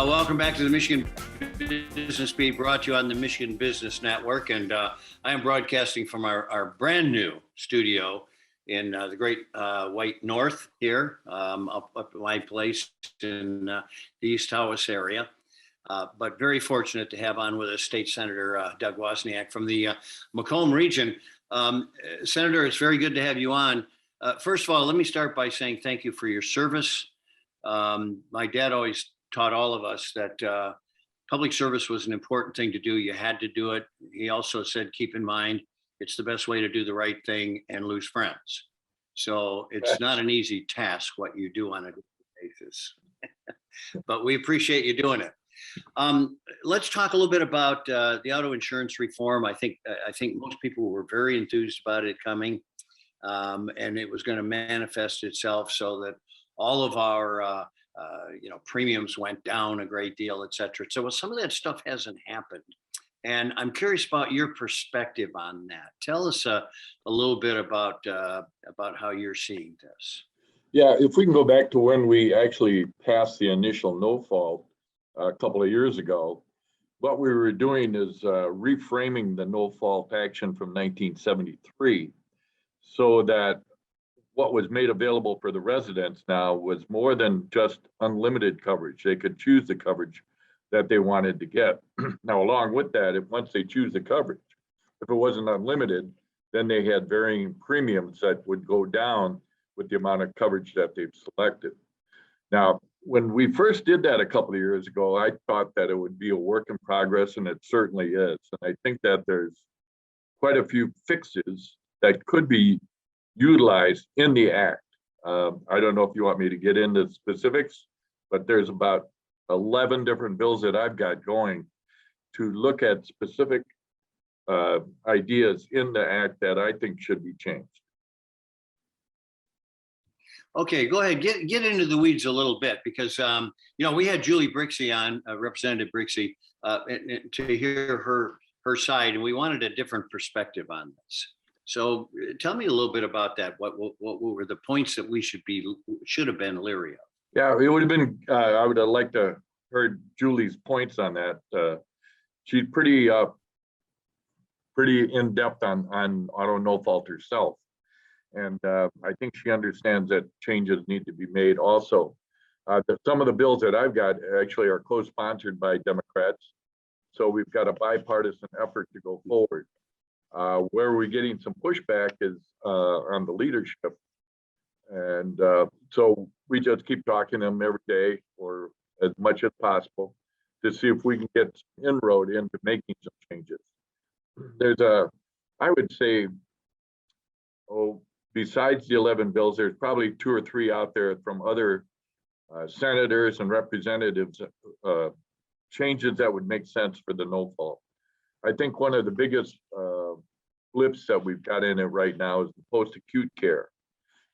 Welcome back to the Michigan Business Beat, brought to you on the Michigan Business Network. And I am broadcasting from our brand new studio in the great White North here, up at my place in the East Tawas area. But very fortunate to have on with us State Senator Doug Wozniak from the Macomb region. Senator, it's very good to have you on. First of all, let me start by saying thank you for your service. My dad always taught all of us that public service was an important thing to do. You had to do it. He also said, keep in mind, it's the best way to do the right thing and lose friends. So it's not an easy task what you do on a daily basis, but we appreciate you doing it. Let's talk a little bit about the auto insurance reform. I think most people were very enthused about it coming, and it was going to manifest itself so that all of our premiums went down a great deal, et cetera. So some of that stuff hasn't happened. And I'm curious about your perspective on that. Tell us a little bit about how you're seeing this. Yeah, if we can go back to when we actually passed the initial no fault a couple of years ago, what we were doing is reframing the no fault action from 1973 so that what was made available for the residents now was more than just unlimited coverage. They could choose the coverage that they wanted to get. Now, along with that, once they choose the coverage, if it wasn't unlimited, then they had varying premiums that would go down with the amount of coverage that they've selected. Now, when we first did that a couple of years ago, I thought that it would be a work in progress, and it certainly is. And I think that there's quite a few fixes that could be utilized in the act. I don't know if you want me to get into specifics, but there's about 11 different bills that I've got going to look at specific ideas in the act that I think should be changed. Okay, go ahead. Get into the weeds a little bit because we had Julie Brixie on, Representative Brixie, to hear her side, and we wanted a different perspective on this. So tell me a little bit about that. What were the points that we should have been leery of? Yeah, it would have been. I would have liked to heard Julie's points on that. She's pretty in depth on auto no fault herself, and I think she understands that changes need to be made. Also, some of the bills that I've got actually are co-sponsored by Democrats, so we've got a bipartisan effort to go forward. Where we're getting some pushback is on the leadership. And so we just keep talking to them every day or as much as possible to see if we can get inroad into making some changes. There's I would say, besides the 11 bills, there's probably 2 or 3 out there from other senators and representatives, changes that would make sense for the no fault. I think one of the biggest blips that we've got in it right now is the post-acute care.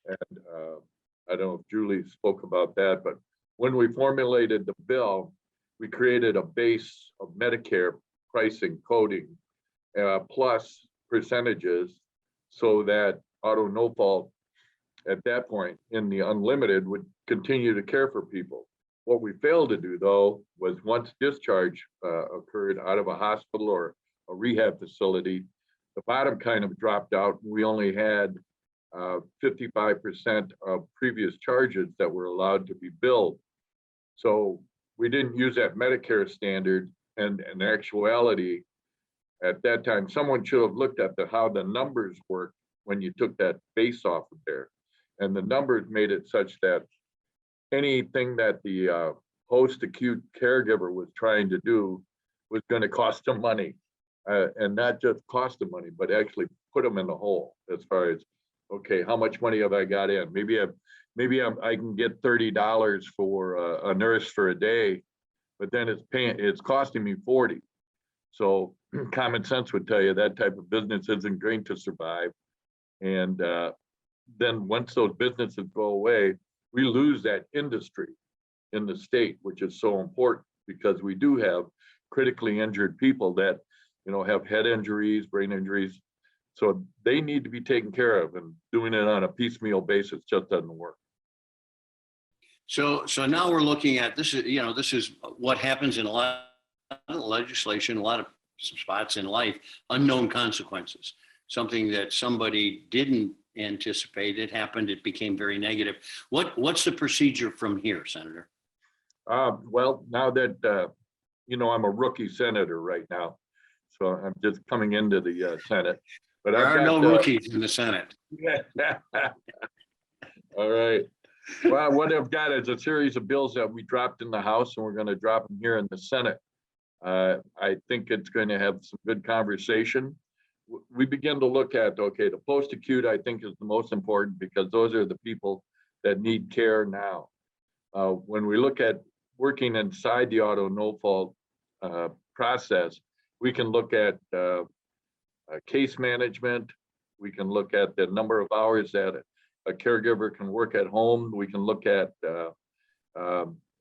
And I don't know if Julie spoke about that, but when we formulated the bill, we created a base of Medicare pricing coding plus percentages so that auto no fault at that point in the unlimited would continue to care for people. What we failed to do, though, was once discharge occurred out of a hospital or a rehab facility, the bottom kind of dropped out. We only had 55% of previous charges that were allowed to be billed. So we didn't use that Medicare standard, and in actuality, at that time, someone should have looked at how the numbers work when you took that base off of there. And the numbers made it such that anything that the post-acute caregiver was trying to do was going to cost them money. And not just cost them money, but actually put them in the hole as far as, okay, how much money have I got in? Maybe I can get $30 for a nurse for a day, but then it's costing me 40. So common sense would tell you that type of business isn't going to survive. And then once those businesses go away, we lose that industry in the state, which is so important because we do have critically injured people that have head injuries, brain injuries. So they need to be taken care of, and doing it on a piecemeal basis just doesn't work. So now we're looking at this is, this is what happens in a lot of legislation, a lot of spots in life, unknown consequences, something that somebody didn't anticipate. It happened. It became very negative. What's the procedure from here, Senator? Well, now that, I'm a rookie senator right now, so I'm just coming into the Senate. But There I've are got, no rookies in the Senate. All right. Well, what I've got is a series of bills that we dropped in the House, and we're going to drop them here in the Senate. I think it's going to have some good conversation. We begin to look at, okay, the post-acute, I think, is the most important because those are the people that need care now. When we look at working inside the auto no fault process, we can look at case management. We can look at the number of hours that a caregiver can work at home. We can look at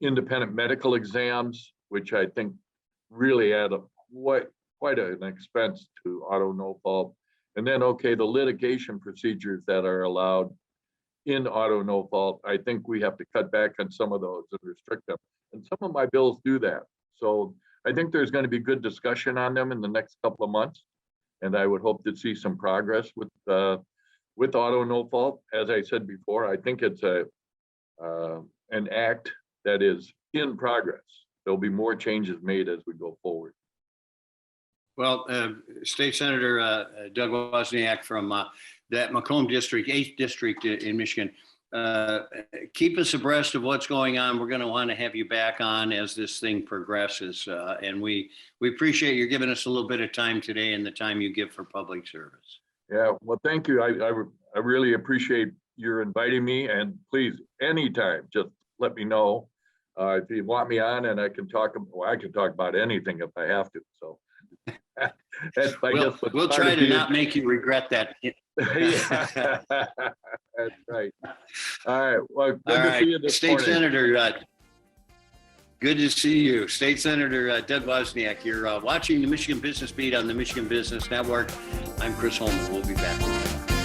independent medical exams, which I think really add up quite an expense to auto no fault. And then, okay, the litigation procedures that are allowed in auto no fault, I think we have to cut back on some of those and restrict them. And some of my bills do that. So I think there's going to be good discussion on them in the next couple of months. And I would hope to see some progress with auto no fault. As I said before, I think it's an act that is in progress. There'll be more changes made as we go forward. Well, State Senator Doug Wozniak from that Macomb district, 8th district in Michigan, keep us abreast of what's going on. We're going to want to have you back on as this thing progresses. And we appreciate you giving us a little bit of time today and the time you give for public service. Yeah, well, thank you. I really appreciate your inviting me, and please, anytime, just let me know if you want me on, and I can talk about anything if I have to. So that's, we'll try to not make you regret that. Yeah, that's right. All right. Well, good to see you this State morning. Senator, good to see you. State Senator Doug Wozniak. You're watching the Michigan Business Beat on the Michigan Business Network. I'm Chris Holman. We'll be back.